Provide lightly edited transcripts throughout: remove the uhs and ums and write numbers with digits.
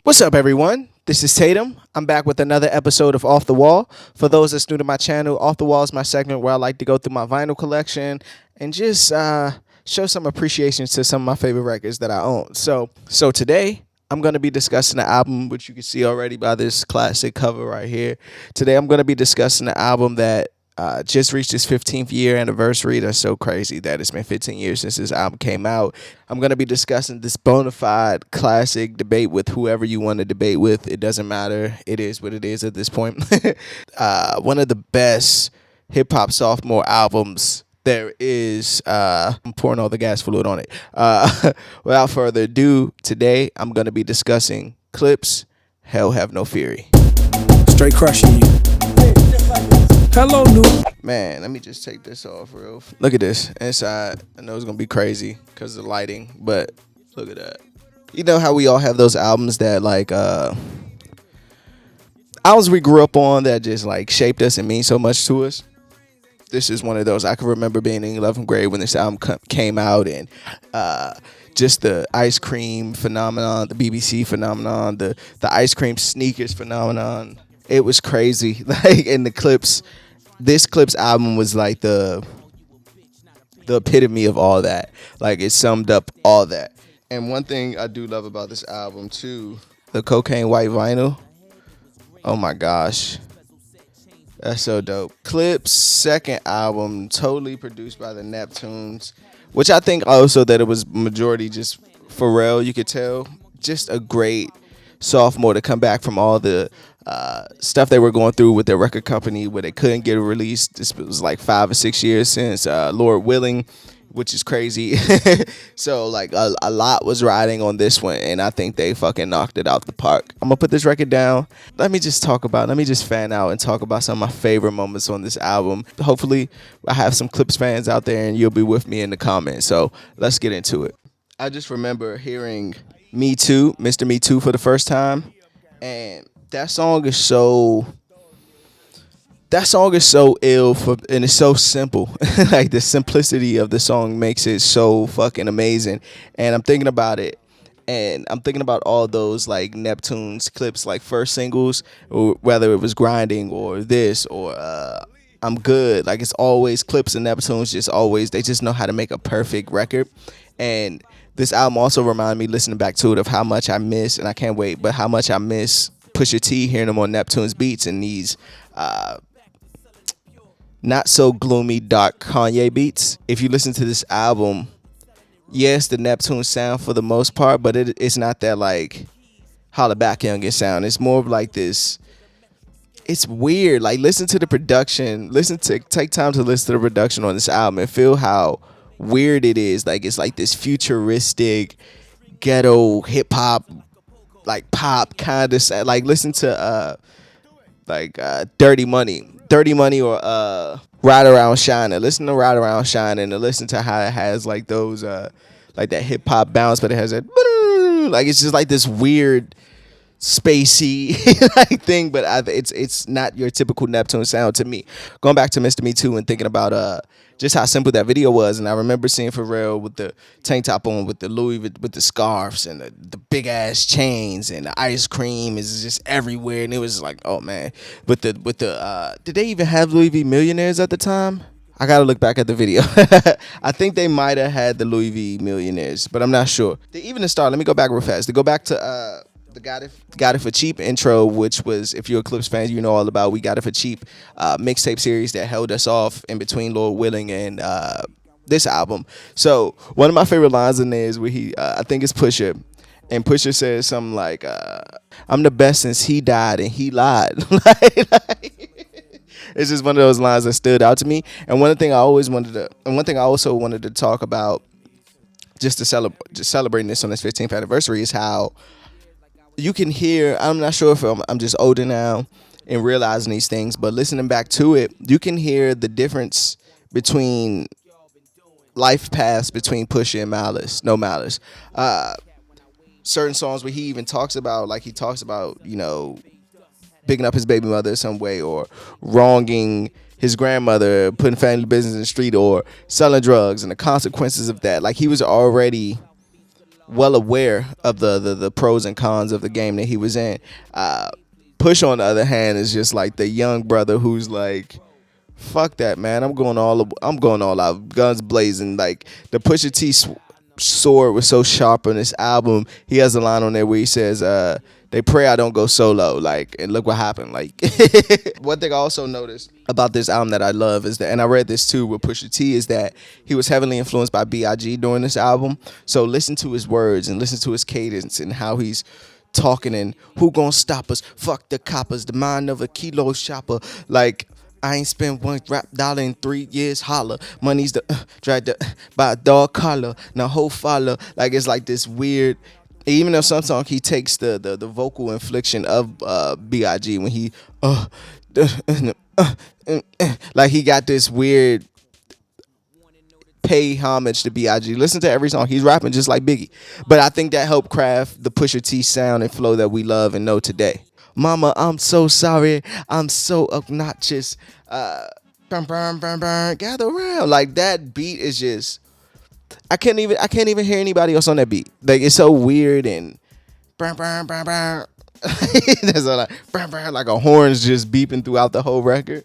What's up, everyone? This is Tatum. I'm back with another episode of Off the Wall. For those that's new to my channel, Off the Wall is my segment where I like to go through my vinyl collection and just show some appreciation to some of my favorite records that I own. So today I'm going to be discussing the album, which you can see already by this classic cover right here. Today I'm going to be discussing the album that just reached its 15th year anniversary. That's so crazy that it's been 15 years since this album came out. I'm going to be discussing this bona fide classic. Debate with whoever you want to debate with. It doesn't matter. It is what it is at this point. One of the best hip hop sophomore albums there is. I'm pouring all the gas fluid on it. Without further ado, today I'm going to be discussing Clipse, Hell Have No Fury. Straight crushing you. Hello, new. Man, let me just take this off real. Look at this inside. I know it's gonna be crazy because of the lighting, but look at that. You know how we all have those albums that albums we grew up on that just like shaped us and mean so much to us. This is one of those. I can remember being in 11th grade when this album came out, and just the ice cream phenomenon, the BBC phenomenon, the ice cream sneakers phenomenon. It was crazy. Like in the Clipse. This Clipse album was like the epitome of all that. Like it summed up all that. And one thing I do love about this album too, the cocaine white vinyl. Oh my gosh. That's so dope. Clipse second album, totally produced by the Neptunes, which I think also that it was majority just Pharrell, you could tell. Just a great sophomore to come back from all the stuff they were going through with their record company where they couldn't get it released. This was like 5 or 6 years since Lord Willing, which is crazy. So like a lot was riding on this one, and I think they fucking knocked it out the park. I'm gonna put this record down. Let me just fan out and talk about some of my favorite moments on this album. Hopefully I have some Clipse fans out there and you'll be with me in the comments. So let's get into it. I just remember hearing Me Too, Mr. Me Too for the first time, and that song is so ill and it's so simple. Like the simplicity of the song makes it so fucking amazing. And I'm thinking about it, and I'm thinking about all those like Neptunes Clipse like first singles, or whether it was Grinding or this or I'm Good. Like it's always Clipse and Neptunes, they just know how to make a perfect record. And this album also reminded me, listening back to it, of how much I miss, and I can't wait, but how much I miss Pusha T, hearing him on Neptune's beats and these not so gloomy, dark Kanye beats. If you listen to this album, yes, the Neptune sound for the most part, but it's not that like Holla Back Youngin sound. It's more of like this. It's weird. Like listen to the production. Take time to listen to the production on this album and feel how weird it is. Like it's like this futuristic ghetto hip hop, like pop kind of, like listen to Dirty Money or Ride Around Shining. Listen to Ride Around Shining and listen to how it has like those like that hip hop bounce, but it has that like it's just like this weird spacey like thing, but it's not your typical Neptune sound to me. Going back to Mr. Me Too and thinking about just how simple that video was, and I remember seeing Pharrell with the tank top on, with the Louis, with the scarves and the big ass chains, and the ice cream is just everywhere, and it was like, oh man. With the did they even have Louis V Millionaires at the time? I gotta look back at the video. I think they might have had the Louis V Millionaires, but I'm not sure. Even to start, let me go back real fast. To go back to the Got It For Cheap intro, which was, if you're a Clipse fan, you know all about We Got It For Cheap mixtape series that held us off in between Lord Willing and this album. So one of my favorite lines in there is where I think it's Pusha, and Pusha says something like, I'm the best since he died and he lied. It's just one of those lines that stood out to me. And one thing I also wanted to talk about, just celebrating this on this 15th anniversary, is how you can hear, I'm not sure if I'm just older now and realizing these things, but listening back to it, you can hear the difference between life paths between Pusha and Malice. No Malice. Certain songs where he even talks about, you know, bigging up his baby mother in some way, or wronging his grandmother, putting family business in the street, or selling drugs and the consequences of that. Like he was already well aware of the pros and cons of the game that he was in. Push, on the other hand, is just like the young brother who's like, fuck that, man. I'm going all out, guns blazing. Like the Pusha T sword was so sharp on this album. He has a line on there where he says, "They pray I don't go solo." Like, and look what happened. Like, one thing I also noticed about this album that I love is that, and I read this too with Pusha T, is that he was heavily influenced by B.I.G. during this album. So listen to his words and listen to his cadence and how he's talking and who gonna stop us? Fuck the coppers, the mind of a kilo shopper. Like, I ain't spent one rap dollar in 3 years. Holla, money's the dragged by a dog collar. Now whole follow. Like, it's like this weird. Even though some song he takes the vocal inflection of Big when he like he got this weird pay homage to Big. Listen to every song. He's rapping just like Biggie. But I think that helped craft the Pusha T sound and flow that we love and know today. Mama, I'm so sorry. I'm so obnoxious. Gather around. Like, that beat is just, I can't even hear anybody else on that beat. Like, it's so weird and that's all like a horn's just beeping throughout the whole record.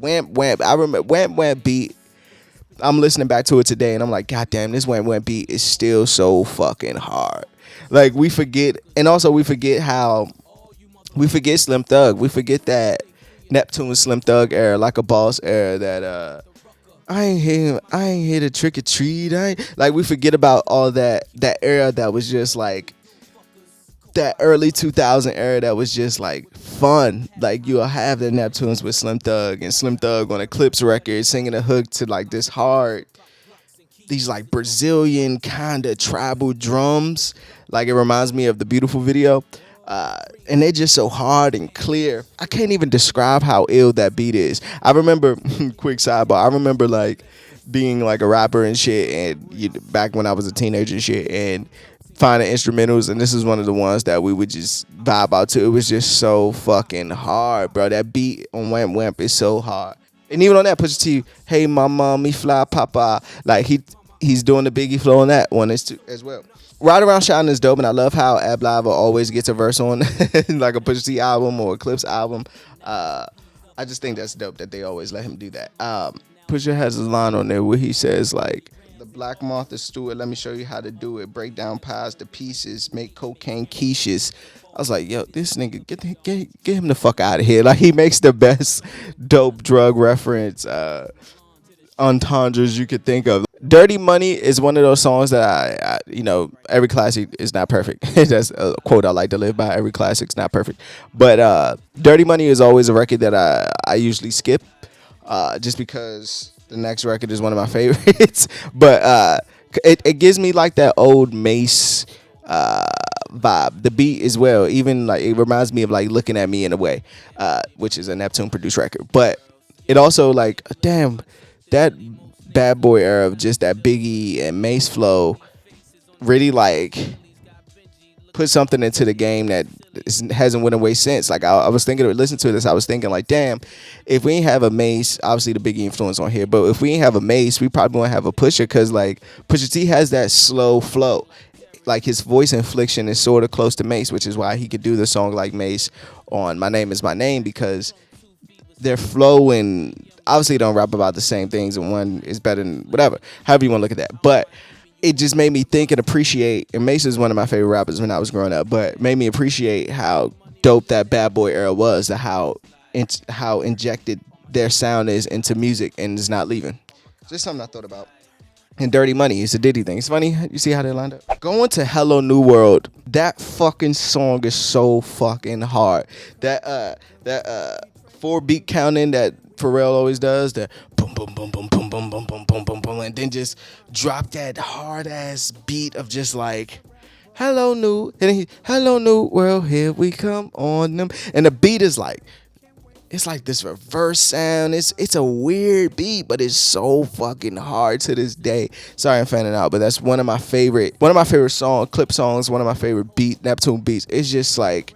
Whamp whamp. I remember whamp whamp beat. I'm listening back to it today and I'm like, God damn, this whamp whamp beat is still so fucking hard. Like, we forget, and also we forget Slim Thug. We forget that Neptune Slim Thug era, like a boss era, that I ain't here to trick or treat. Like, we forget about all that era that was just like that early 2000 era that was just like fun. Like, you'll have the Neptunes with Slim Thug and Slim Thug on a Clipse record singing a hook to like this hard, these like Brazilian kind of tribal drums. Like, it reminds me of the Beautiful video. And they're just so hard and clear. I can't even describe how ill that beat is. I remember, quick sidebar, I remember like being like a rapper and shit, and back when I was a teenager and shit, and finding instrumentals, and this is one of the ones that we would just vibe out to. It was just so fucking hard, bro. That beat on Wamp Wamp is so hard. And even on that, Pusha T, hey mama, me fly papa, like he's doing the Biggie flow on that one as well. Ride Around Shine is dope, and I love how Ab Lava always gets a verse on like a Pusha T album or a Clipse album. I just think that's dope that they always let him do that. Pusha has a line on there where he says like, the Black Martha Stewart, let me show you how to do it. Break down pies to pieces, make cocaine quiches. I was like, yo, this nigga, get him the fuck out of here. Like, he makes the best dope drug reference entendres you could think of. Dirty Money is one of those songs that I every classic is not perfect. That's a quote I like to live by. Every classic's not perfect. But Dirty Money is always a record that I usually skip just because the next record is one of my favorites. But it gives me like that old Mace vibe. The beat as well. Even like, it reminds me of like Looking at Me in a Way, which is a Neptune produced record. But it also like, damn, that Bad Boy era of just that Biggie and Mace flow really like put something into the game that hasn't went away since. Like, I was thinking, listen to this, I was thinking like, damn, if we ain't have a Mace, obviously the Biggie influence on here, but if we ain't have a Mace, we probably won't have a Pusha, because like Pusha T has that slow flow. Like, his voice inflection is sort of close to Mace, which is why he could do the song like Mace on My Name Is My Name, because their flow, and obviously don't rap about the same things, and one is better than whatever, however you want to look at that. But it just made me think and appreciate, and Mace is one of my favorite rappers when I was growing up, but made me appreciate how dope that Bad Boy era was, to how injected their sound is into music and is not leaving. Just something I thought about. And Dirty Money, it's a Diddy thing. It's funny, you see how they lined up. Going to Hello New World, that fucking song is so fucking hard. That 4 beat counting that Pharrell always does, the boom boom boom boom boom boom boom boom boom boom boom, and then just drop that hard ass beat of just like, hello new, and hello new world, here we come on them, and the beat is like, it's like this reverse sound. It's a weird beat, but it's so fucking hard to this day. Sorry, I'm fanning out, but that's one of my favorite song clip songs. One of my favorite Neptune beats. It's just like,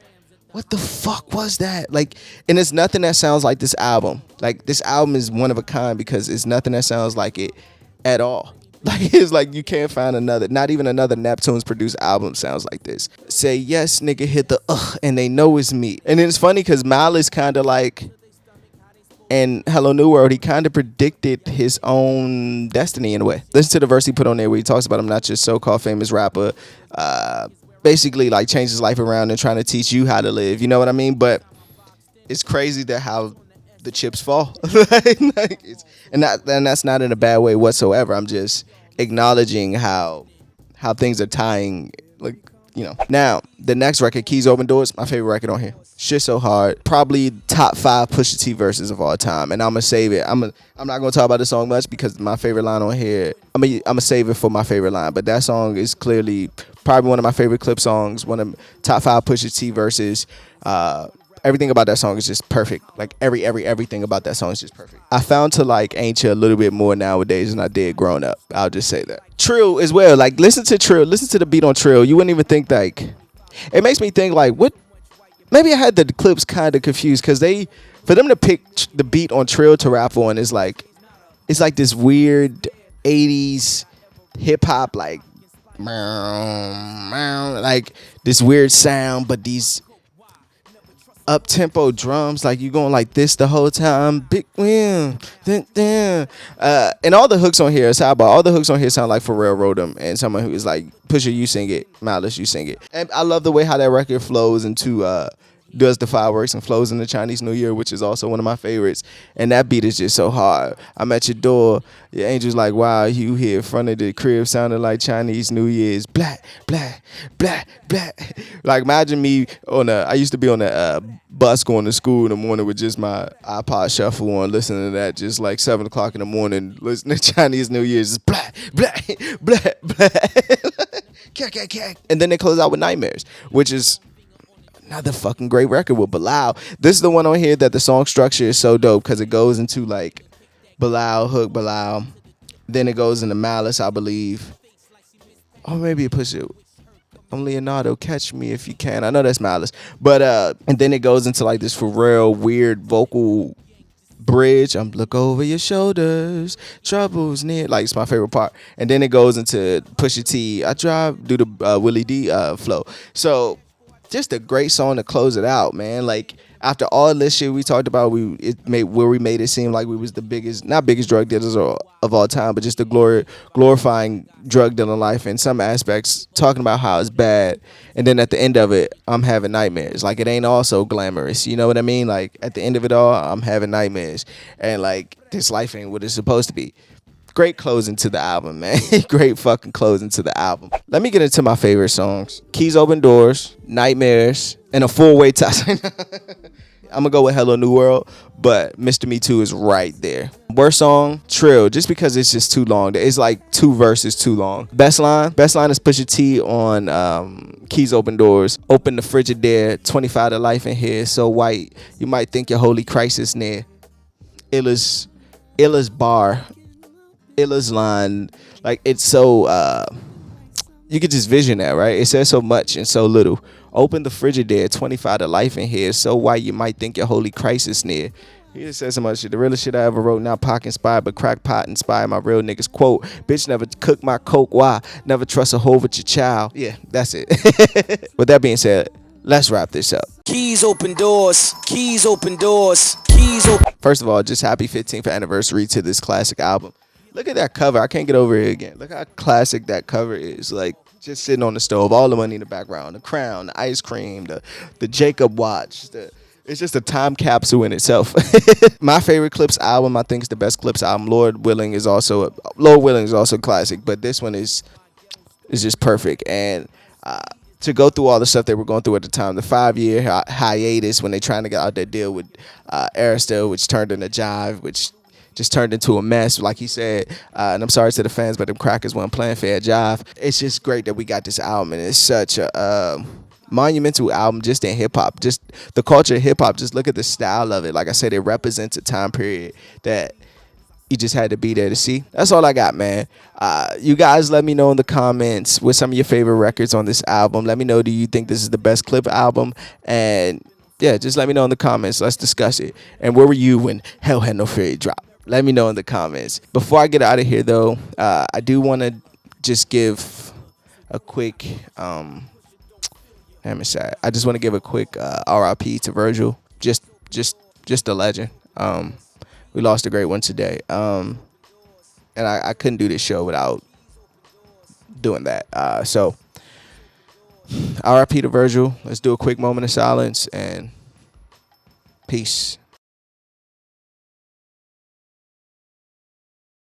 what the fuck was that? Like, and it's nothing that sounds like this album. Like, this album is one of a kind because it's nothing that sounds like it at all. Like it's like you can't find another, not even another Neptunes produced album sounds like this. Say yes, nigga, hit the and they know it's me. And then it's funny because Malice kind of like, and Hello New World, he kind of predicted his own destiny in a way. Listen to the verse he put on there where he talks about I'm not just so-called famous rapper. Basically, like, change his life around and trying to teach you how to live. You know what I mean? But it's crazy that how the chips fall. Like and that's not in a bad way whatsoever. I'm just acknowledging how things are tying, like, you know. Now, the next record, Keys Open Doors, my favorite record on here. Shit so hard. Probably top 5 Pusha T verses of all time. And I'm gonna save it. I'm not gonna talk about the song much because my favorite line on here, I'm gonna save it for my favorite line. But that song is clearly probably one of my favorite Clip songs, one of top 5 Pusha T verses. Everything about that song is just perfect. Like everything about that song is just perfect. I found to like Ain't Ya a little bit more nowadays than I did growing up. I'll just say that. Trill as well. Like listen to the beat on Trill. You wouldn't even think like, it makes me think like what, maybe I had the Clips kind of confused because for them to pick the beat on Trill to rap on is like, it's like this weird 80s hip hop like like this weird sound, but these up tempo drums, like you going like this the whole time, big win, and all the hooks on here, sidebar, all the hooks on here sound like Pharrell wrote them, and someone who is like, Pusha, you sing it, Malice, you sing it. And I love the way how that record flows into does the fireworks and flows in the Chinese New Year, which is also one of my favorites. And that beat is just so hard. I'm at your door, your angel's like, wow, you here in front of the crib sounding like Chinese New Year's, blah, blah, blah, blah. Like imagine me I used to be on a bus going to school in the morning with just my iPod shuffle on, listening to that just like 7 o'clock in the morning, listening to Chinese New Year's, just blah, blah, blah, blah. And then they close out with Nightmares, which is another fucking great record with Bilal. This is the one on here that the song structure is so dope because it goes into like Bilal, hook Bilal, then it goes into Malice, I believe. Or maybe it puts it, I'm Leonardo, catch me if you can. I know that's Malice. But and then it goes into like this Pharrell weird vocal bridge. I'm look over your shoulders, trouble's near. Like it's my favorite part. And then it goes into Pusha T. I do the Willie D flow. So just a great song to close it out, man. Like after all this shit we talked about, we made it seem like we was the biggest, not biggest drug dealers of all time, but just the glorifying drug dealing life in some aspects, talking about how it's bad, and then at the end of it, I'm having nightmares. Like it ain't all so glamorous, you know what I mean? Like at the end of it all, I'm having nightmares, and like this life ain't what it's supposed to be. Great closing to the album, man. Great fucking closing to the album. Let me get into my favorite songs. Keys Open Doors, Nightmares, and a full-weight toss. I'm gonna go with Hello New World, but Mr. Me Too is right there. Worst song, Trill, just because it's just too long. It's like 2 verses too long. Best line is Pusha T on Keys Open Doors. Open the Frigidaire, 25 to life in here, so white, you might think your holy crisis near. Illa's bar. Illa's line, like it's so you could just vision that, right? It says so much and so little. Open the Frigidaire, 25 to life in here, so white you might think your holy crisis near. He just says so much shit. The realest shit I ever wrote, not Pac inspired, but crackpot inspired my real niggas. Quote, bitch never cook my coke, why? Never trust a hoe with your child. Yeah, that's it. With that being said, let's wrap this up. Keys open doors, keys open doors, keys open. First of all, just happy 15th anniversary to this classic album. Look at that cover. I can't get over it again. Look how classic that cover is. Like, just sitting on the stove, all the money in the background, the crown, the ice cream, the Jacob watch. It's just a time capsule in itself. My favorite Clipse album, I think, is the best Clipse album. Lord Willing is also classic, but this one is just perfect. And to go through all the stuff they were going through at the time, the 5-year hiatus when they trying to get out that deal with Arista, which turned into Jive, which just turned into a mess, like he said. And I'm sorry to the fans, but them crackers weren't playing fair jive. It's just great that we got this album, and it's such a monumental album just in hip-hop. Just the culture of hip-hop, just look at the style of it. Like I said, it represents a time period that you just had to be there to see. That's all I got, man. You guys let me know in the comments what some of your favorite records on this album. Let me know, do you think this is the best Clip album? And yeah, just let me know in the comments. Let's discuss it. And where were you when Hell Had No Fury dropped? Let me know in the comments. Before I get out of here, though, I do want to just give a quick. Let me say, I just want to give a quick RIP to Virgil. Just a legend. We lost a great one today. And I couldn't do this show without doing that. So, RIP to Virgil. Let's do a quick moment of silence and peace.